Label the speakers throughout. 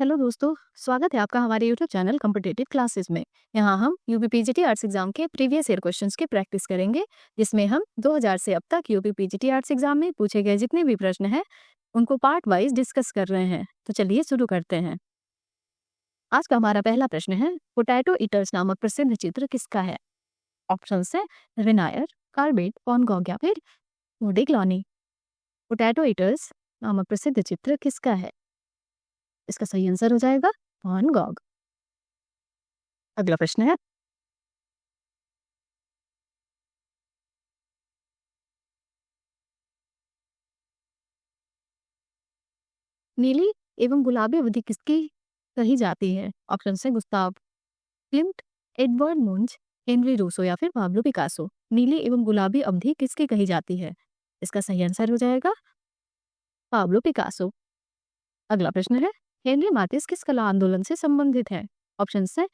Speaker 1: Hello दोस्तों, स्वागत है आपका हमारे यूट्यूब चैनल कॉम्पिटिटिव क्लासेस में। यहाँ हम यूपी पीजीटी आर्ट्स एग्जाम के प्रीवियस ईयर क्वेश्चंस की प्रैक्टिस करेंगे, जिसमें हम 2000 से अब तक यूपी पीजीटी आर्ट्स एग्जाम में पूछे गए जितने भी प्रश्न हैं उनको पार्ट वाइज डिस्कस कर रहे हैं। तो चलिए शुरू करते हैं। आज का हमारा पहला प्रश्न है, पोटैटो ईटर्स नामक प्रसिद्ध चित्र किसका है? ऑप्शन है विनायर, कार्बेट, वैन गॉग या फिर मोडिग्लिनी। पोटैटो ईटर्स नामक प्रसिद्ध चित्र किसका है? इसका सही आंसर हो जाएगा वैन गॉग। अगला प्रश्न है, नीली एवं गुलाबी अवधि किसकी कही जाती है? ऑप्शन है गुस्ताव क्लिम्ट, एडवर्ड मुंज, हेनरी रूसो या फिर पाब्लो पिकासो। नीली एवं गुलाबी अवधि किसकी कही जाती है? इसका सही आंसर हो जाएगा पाब्लो पिकासो। अगला प्रश्न है, हेनरी मातिस किस कला आंदोलन से संबंधित है? ऑप्शन है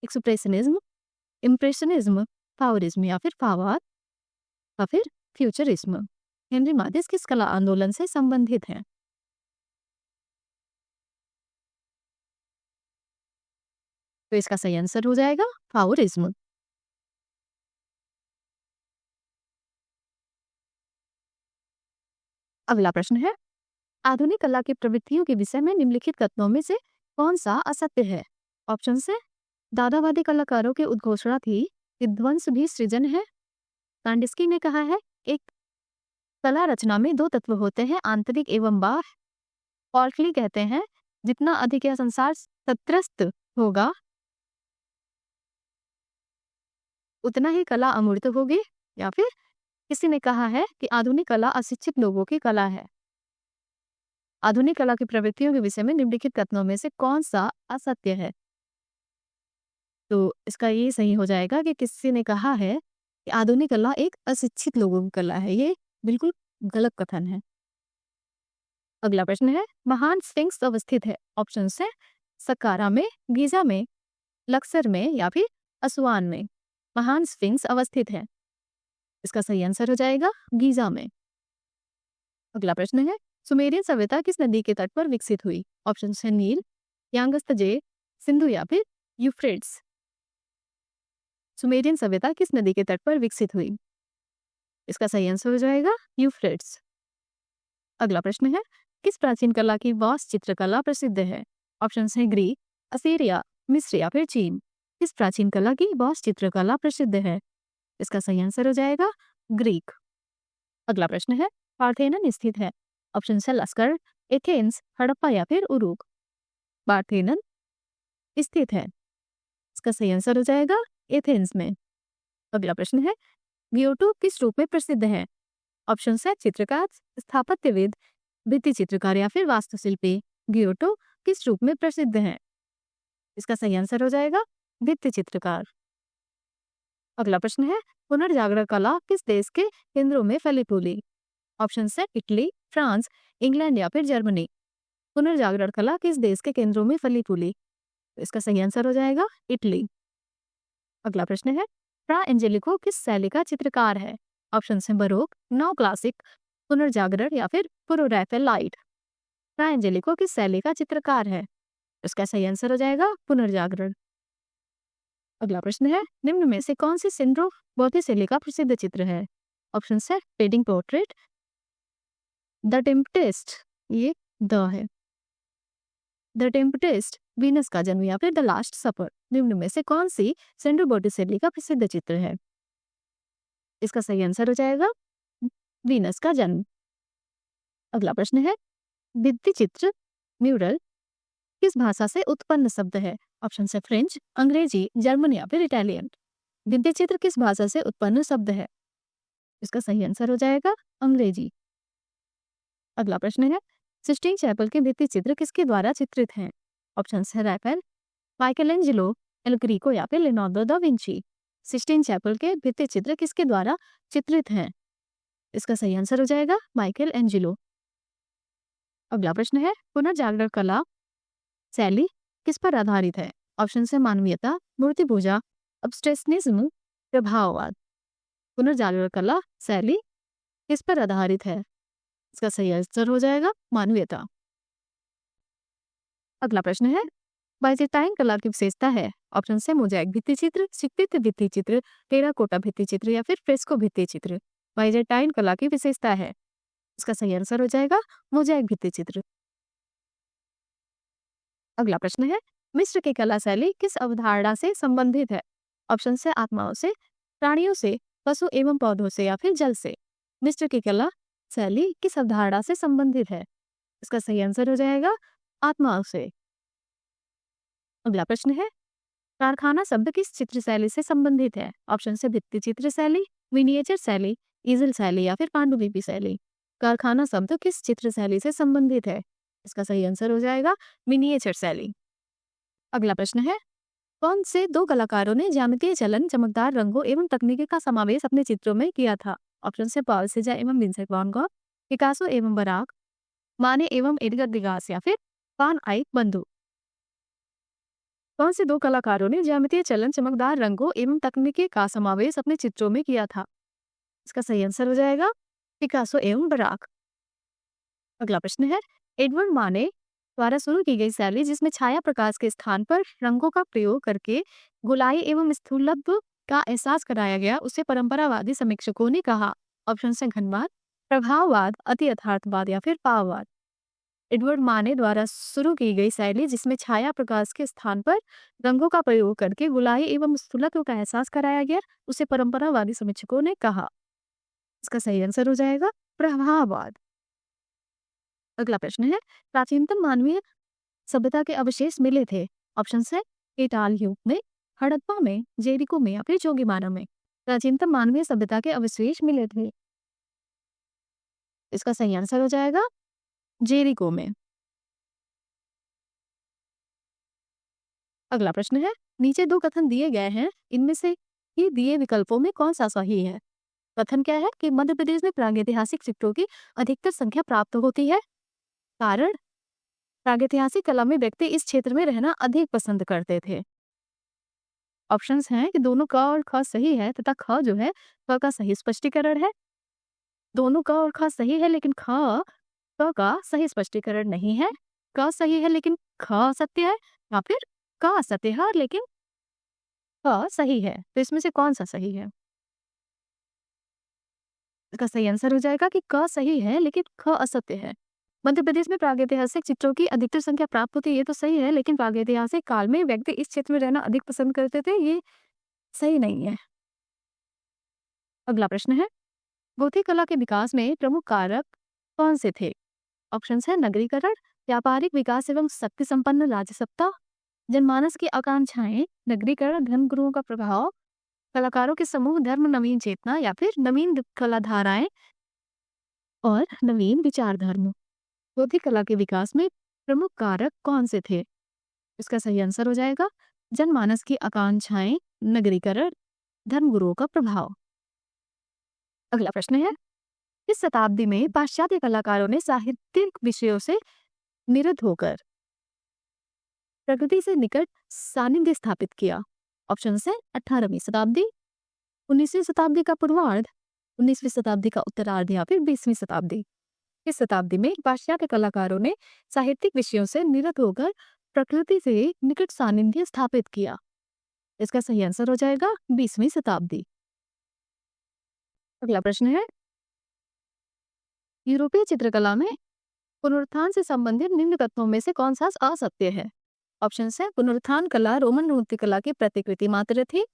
Speaker 1: एक्सप्रेशनिज्म, इम्प्रेशनिज्म, फावरिज्म या फिर फावाद या फिर फ्यूचरिज्म। हेनरी मातिस किस कला आंदोलन से संबंधित है? तो इसका सही आंसर हो जाएगा फावरिज्म। अगला प्रश्न है, आधुनिक कला की प्रवृत्तियों के विषय में निम्नलिखित कथनों में से कौन सा असत्य है? ऑप्शन है दादावादी कलाकारों की उद्घोषणा थी, विध्वंस भी सृजन है। कांडिस्की ने कहा है, एक कला रचना में दो तत्व होते हैं, आंतरिक एवं बाह्य। पॉल्टली कहते हैं, जितना अधिक यह संसार तटस्थ होगा उतना ही कला अमूर्त होगी। या फिर किसी ने कहा है कि आधुनिक कला अशिक्षित लोगों की कला है। आधुनिक कला की प्रवृत्तियों के विषय में निम्नलिखित कथनों में से कौन सा असत्य है? तो इसका ये सही हो जाएगा कि किसी ने कहा है कि आधुनिक कला एक अशिक्षित लोगों की कला है। ये बिल्कुल गलत कथन है। अगला प्रश्न है, महान स्फिंक्स अवस्थित है? ऑप्शन है सक्कारा में, गीजा में, लक्सर में या फिर असुआन में। महान स्फिंक्स अवस्थित है, इसका सही आंसर हो जाएगा गीजा में। अगला प्रश्न है, सुमेरियन सभ्यता किस नदी के तट पर विकसित हुई? ऑप्शन है नील, यांगत्जे, सिंधु या फिर यूफ्रेट्स। सुमेरियन सभ्यता किस नदी के तट पर विकसित हुई? इसका सही आंसर हो जाएगा यूफ्रेट्स। अगला प्रश्न है, किस प्राचीन कला की वास्तु चित्रकला प्रसिद्ध है? ऑप्शन है ग्रीक, असीरिया, मिस्र या फिर चीन। किस प्राचीन कला की वास्तु चित्रकला प्रसिद्ध है? इसका सही आंसर हो जाएगा ग्रीक। अगला प्रश्न है, पार्थेनन स्थित है? ऑप्शन है लस्कर, एथेंस, हड़प्पा या फिर उरुक। पार्थेनन स्थित है, इसका सही आंसर हो जाएगा एथेंस में। अगला प्रश्न है, गियोटो किस रूप में प्रसिद्ध है? ऑप्शन है चित्रकार, स्थापत्यविद, भित्ति चित्रकार या फिर वास्तुशिल्पी। गियोटो किस रूप में प्रसिद्ध है? इसका सही आंसर हो जाएगा भित्ति चित्रकार। अगला प्रश्न है, पुनर्जागरण कला किस देश के केंद्रों में फली फूली? ऑप्शन है इटली, फ्रांस, इंग्लैंड या फिर जर्मनी। पुनर्जागरण कला किस देश के केंद्रों में फली फूली? इसका सही आंसर हो जाएगा इटली। अगला प्रश्न है, फ्रा एंजेलिको किस शैली का चित्रकार है? ऑप्शन है बरोक, नौ क्लासिक, पुनर्जागरण या फिर प्रो-रैफेलाइट। फ्रा एंजेलिको किस शैली का चित्रकार है? इसका सही आंसर हो जाएगा पुनर्जागरण। अगला प्रश्न है, निम्न में से कौन सी सिंड्रो बौद्ध शैली का प्रसिद्ध चित्र है? ऑप्शन है वेडिंग पोर्ट्रेट, द टेम्पटेस्ट, ये द है, द टेम्पटेस्ट, वीनस का जन्म या फिर द लास्ट सपर। निम्न में से कौन सी सिंड्रो बौद्ध शैली का प्रसिद्ध चित्र है? इसका सही आंसर हो जाएगा वीनस का जन्म। अगला प्रश्न है, भित्ति चित्र म्यूरल किस भाषा से उत्पन्न शब्द है? ऑप्शन है फ्रेंच, अंग्रेजी, जर्मन या फिर इटालियन। भित्ति चित्र किस भाषा से उत्पन्न शब्द है? इसका सही आंसर हो जाएगा अंग्रेजी। अगला प्रश्न है, सिस्टीन चैपल के भित्ति चित्र किसके द्वारा चित्रित हैं? ऑप्शन है रैफेल, माइकलएंजेलो, एल ग्रीको या फिर Leonardo da Vinci. Cysteine chapel के भित्ति चित्र किसके द्वारा चित्रित हैं? इसका सही आंसर हो जाएगा माइकल एंजेलो। अगला प्रश्न है, पुनर्जागरण कला शैली किस पर आधारित है? ऑप्शन है मानवीयता, मूर्ति पूजा, अब्स्ट्रेशनिज्म, प्रभाववाद। पुनर्जागरण कला शैली किस पर आधारित है? इसका सही आंसर हो जाएगा मानवीयता। अगला प्रश्न है, बाइजेंटाइन कला की विशेषता है। ऑप्शन है मोजाइक भित्ति चित्र, सिक्कित भित्ति चित्र, टेराकोटा भित्ति चित्र या फिर फ्रेस्को भित्ति चित्र। बाइजेंटाइन कला की विशेषता है। इसका सही आंसर हो जाएगा मोजाइक भित्ति चित्र। अगला प्रश्न है, मिस्र की कला शैली किस अवधारणा से संबंधित है? ऑप्शन है आत्माओं से, प्राणियों से, पशु एवं पौधों से या फिर जल से। मिस्र की कला शैली किस अवधारणा से संबंधित है? इसका सही आंसर हो जाएगा आत्माओं से। अगला प्रश्न है, कारखाना शब्द किस चित्र शैली से संबंधित है? ऑप्शन से भित्ति चित्र शैली, मिनिएचर शैली, ईजल शैली या फिर पांडुलिपि शैली। कारखाना शब्द किस चित्र शैली से संबंधित है? इसका सही आंसर हो जाएगा मिनिएचर शैली। अगला प्रश्न है, कौन से दो कलाकारों ने ज्यामितीय चलन, चमकदार रंगों एवं तकनीकी का समावेश अपने चित्रों में किया था? ऑप्शन से पॉल सेजा एवं विंसेंट वैन गॉग, पिकासो एवं बराक, माने एवं एडगर डिगास या फिर वान आइक बंधु। कौन से दो कलाकारों ने ज्यामितीय चलन, चमकदार रंगों एवं तकनीकी का समावेश अपने चित्रों में किया था? इसका सही आंसर हो जाएगा पिकासो एवं बराक। अगला प्रश्न है, एडवर्ड माने द्वारा शुरू की गई शैली जिसमें छाया प्रकाश के स्थान पर रंगों का प्रयोग करके गोलाई एवं स्थूलत्व का एहसास कराया गया, उसे परंपरावादी समीक्षकों ने कहा। ऑप्शन है घनवाद, प्रभाववाद, अति यथार्थवाद या फिर पाववाद। एडवर्ड माने द्वारा शुरू की गई शैली जिसमें छाया प्रकाश के स्थान पर रंगों का प्रयोग करके गुलाई एवं स्थूलत्व का एहसास कराया गया, उसे परंपरावादी समीक्षकों ने कहा। इसका सही आंसर हो जाएगा प्रभाववाद। अगला प्रश्न है, प्राचीनतम मानवीय सभ्यता के अवशेष मिले थे? ऑप्शन है केटाल युग में, हड़प्पा में, जेरिको में या फिर जोगीमारा में। प्राचीनतम मानवीय सभ्यता के अवशेष मिले थे। इसका सही आंसर हो जाएगा जेरिको में। अगला प्रश्न है, नीचे दो कथन दिए गए हैं, इनमें से ये दिए विकल्पों में कौन सा सही है? कथन क्या है कि मध्य प्रदेश में प्रागैतिहासिक चित्रों की अधिकतर संख्या प्राप्त होती है। कारण, प्रागैतिहासिक कला में व्यक्ति इस क्षेत्र में रहना अधिक पसंद करते थे। ऑप्शंस हैं कि दोनों क और ख सही है तथा ख जो है क का सही स्पष्टीकरण है। दोनों क और ख सही है लेकिन ख का सही स्पष्टीकरण नहीं है। क सही है लेकिन ख असत्य है, या फिर क असत्य है लेकिन ख सही है। तो इसमें से कौन सा सही है? इसका सही आंसर हो जाएगा कि क सही है लेकिन ख असत्य है। मध्य प्रदेश में प्रागैतिहासिक चित्रों की अधिकतर संख्या प्राप्त होती है, ये तो सही है, लेकिन प्रागैतिहासिक काल में व्यक्ति इस क्षेत्र में रहना अधिक पसंद करते थे, ये सही नहीं है। अगला प्रश्न है, गौथिक कला के विकास में प्रमुख कारक कौन से थे? ऑप्शन है नगरीकरण, व्यापारिक विकास एवं शक्ति संपन्न राजसत्ता, जनमानस की आकांक्षाएं, नगरीकरण, धर्मगुरुओं का प्रभाव, कलाकारों के समूह, धर्म नवीन चेतना या फिर नवीन कला धाराएं और नवीन विचार धर्म। गौथिक कला के विकास में प्रमुख कारक कौन से थे? इसका सही आंसर हो जाएगा जनमानस की आकांक्षाएं, नगरीकरण, धर्मगुरुओं का प्रभाव। अगला प्रश्न है, इस शताब्दी में पाश्चात्य कलाकारों ने साहित्यिक विषयों से निरत होकर प्रकृति से निकट सानिध्य स्थापित किया। ऑप्शन है 18वीं शताब्दी, 19वीं शताब्दी का पूर्वार्ध, 19वीं शताब्दी का उत्तरार्ध या फिर 20वीं शताब्दी। इस शताब्दी में पाश्चात्य कलाकारों ने साहित्यिक विषयों से निरत होकर प्रकृति से निकट सानिध्य स्थापित किया। इसका सही आंसर हो जाएगा 20वीं शताब्दी। अगला प्रश्न है, यूरोपीय चित्रकला में पुनरुत्थान से संबंधित निम्न तत्वों में से कौन सा असत्य है? ऑप्शन है पुनरुत्थान कला रोमन मूर्ति कला की प्रतिकृति मात्र थी।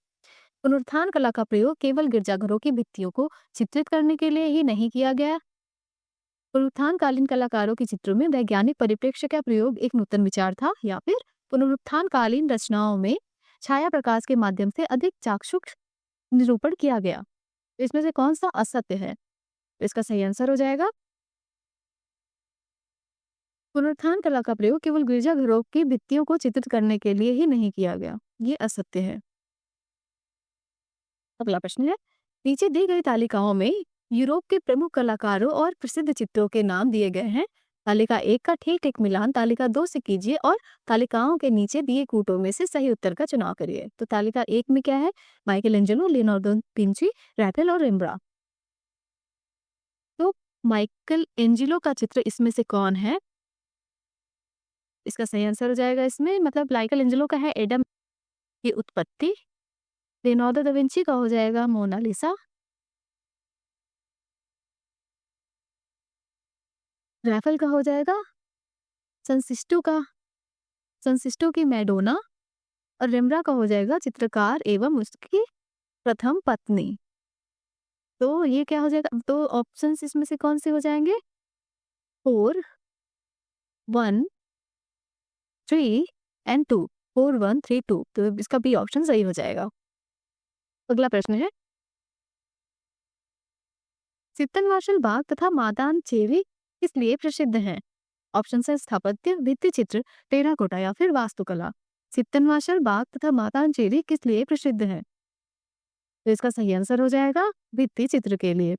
Speaker 1: पुनरुत्थान कला का प्रयोग केवल गिरजाघरों की भित्तियों को चित्रित करने के लिए ही नहीं किया गया। पुनरुत्थानकालीन कलाकारों के चित्रों में वैज्ञानिक परिप्रेक्ष्य का प्रयोग एक नूतन विचार था, या फिर पुनरुत्थानकालीन रचनाओं में छाया प्रकाश के माध्यम से अधिक चाक्षुष निरूपण किया गया। इसमें से कौन सा असत्य है? इसका सही आंसर हो जाएगा पुनरुत्थान कला का प्रयोग केवल गिरजाघरों की भित्तियों को चित्रित करने के लिए ही नहीं किया गया, ये असत्य है। अगला प्रश्न है, नीचे दी गई तालिकाओं में यूरोप के प्रमुख कलाकारों और प्रसिद्ध चित्रों के नाम दिए गए हैं। तालिका 1 का ठीक ठीक मिलान तालिका 2 से कीजिए और तालिकाओं के नीचे दिए कूटों में से सही उत्तर का चुनाव करिए। तो तालिका 1 में क्या है? Michael Angelo, Leonardo Vinci, Raphael और रेम्ब्रांड। तो माइकल एंजेलो का चित्र इसमें से कौन है? इसका सही आंसर हो जाएगा इसमें मतलब माइकल का है एडम की उत्पत्ति, लियोनार्डो दा विंची का हो जाएगा मोनालिसा, रैफल का हो जाएगा संसिस्टो का संसिस्टो की मैडोना और रेम्ब्रा का हो जाएगा चित्रकार एवं उसकी प्रथम पत्नी। तो ये क्या हो जाएगा, तो ऑप्शंस इसमें से कौन से हो जाएंगे? 4 1 3 एंड 2, 4 1 3 2, तो इसका बी ऑप्शन सही हो जाएगा। अगला प्रश्न है, चित्तनवासल बाग तथा मादान चेरी किस लिए प्रसिद्ध हैं? ऑप्शन है स्थापत्य, भित्ति चित्र, टेराकोटा या फिर वास्तुकला। चित्तनवासल बाग तथा मादान चेरी किस लिए प्रसिद्ध है? तो इसका सही आंसर हो जाएगा भित्ति चित्र के लिए।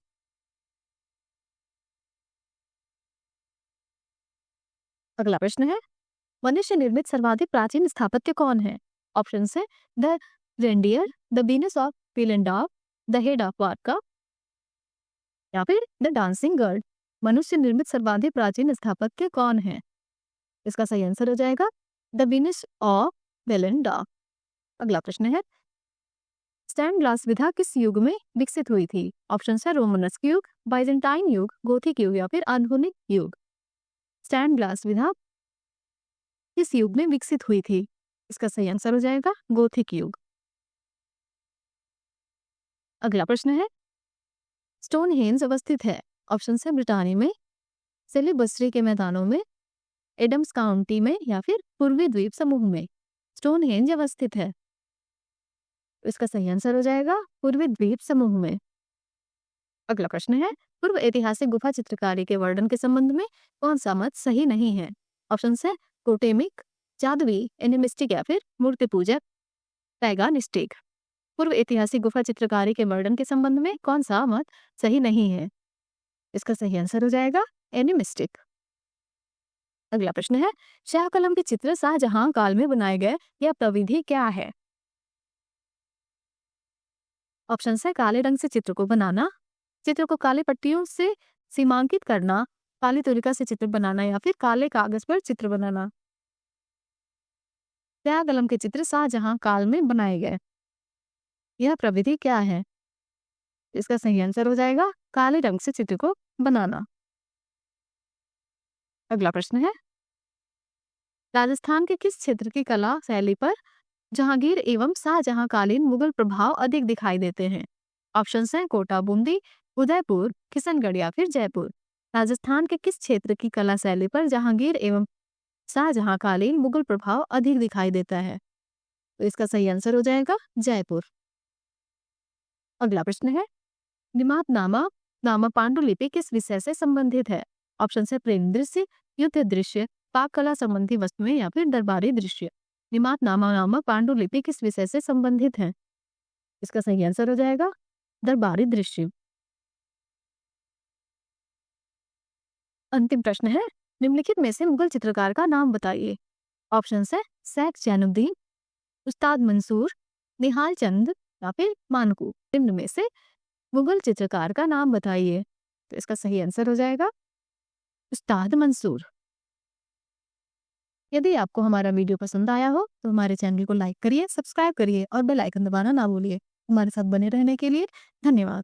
Speaker 1: अगला प्रश्न है, मनुष्य निर्मित सर्वाधिक प्राचीन स्थापत्य कौन है? ऑप्शन है द रेंडियर, द बीनस ऑफ पिलेंडॉफ, द हेड ऑफ वार्का या फिर द डांसिंग गर्ल। मनुष्य निर्मित सर्वाधिक प्राचीन स्थापत्य कौन है? इसका सही आंसर हो जाएगा द बीनस ऑफ पिलेंडॉफ। अगला प्रश्न है, स्टैंड ग्लास विधा किस युग में विकसित हुई थी? ऑप्शन है रोमनस्क युग, बाइजेंटाइन युग, गोथिक युग या फिर आधुनिक युग। स्टैंड ग्लास विधा किस युग में विकसित हुई थी? इसका सही आंसर हो जाएगा गोथिक युग। अगला प्रश्न है, स्टोनहेंज अवस्थित है? ऑप्शन है ब्रिटानी में, सेलिबस्ट्री के मैदानों में, एडम्स काउंटी में या फिर पूर्वी द्वीप समूह में। स्टोनहेंज अवस्थित है, इसका सही आंसर हो जाएगा पूर्वी द्वीप समूह में। अगला प्रश्न है, पूर्व ऐतिहासिक गुफा चित्रकारी के वर्णन के संबंध में कौन सा मत सही नहीं है? ऑप्शन है टोटेमिक, जादुई, एनिमिस्टिक या फिर मूर्ति पूजक, पैगानिस्टिक। पूर्व ऐतिहासिक गुफा चित्रकारी के वर्णन के संबंध में कौन सा मत सही नहीं है? इसका सही आंसर हो जाएगा एनिमिस्टिक। अगला प्रश्न है, शाह कलम के चित्र शाहजहां काल में बनाए गए यह प्रविधि क्या है? ऑप्शन है काले रंग से चित्र को बनाना, चित्र को काले पट्टियों से सीमांकित करना, काली तुलिका से चित्र बनाना या फिर काले कागज पर चित्र बनाना। शाह कलम के चित्र शाहजहां काल में बनाए गए यह प्रविधि क्या है? इसका सही आंसर हो जाएगा काले रंग से चित्र को बनाना। अगला प्रश्न है, राजस्थान के किस क्षेत्र की कला शैली पर जहांगीर एवं शाहजहां कालीन मुगल प्रभाव अधिक दिखाई देते हैं? ऑप्शन हैं कोटा बूंदी, उदयपुर, किशनगढ़ या फिर जयपुर। राजस्थान के किस क्षेत्र की कला शैली पर जहांगीर एवं शाहजहां कालीन मुगल प्रभाव अधिक दिखाई देता है? तो इसका सही आंसर हो जाएगा जयपुर। अगला प्रश्न है, निमातनामा नामक पांडुलिपि किस विषय से संबंधित है? ऑप्शन है प्रेम दृश्य, युद्ध दृश्य, पाक कला संबंधी वस्तुएं या फिर दरबारी दृश्य। निमातनामा नामक पांडुलिपि किस विषय से संबंधित है? इसका सही आंसर हो जाएगा दरबारी दृश्य। अंतिम प्रश्न है, निम्नलिखित में से मुगल चित्रकार का नाम बताइए। ऑप्शन है शेख जैनुद्दीन, उस्ताद मंसूर, निहाल चंद या फिर मानकू। निम्न में से मुगल चित्रकार का नाम बताइए। तो इसका सही आंसर हो जाएगा उस्ताद मंसूर। यदि आपको हमारा वीडियो पसंद आया हो तो हमारे चैनल को लाइक करिए, सब्सक्राइब करिए और बेल आइकन दबाना ना भूलिए। हमारे साथ बने रहने के लिए धन्यवाद।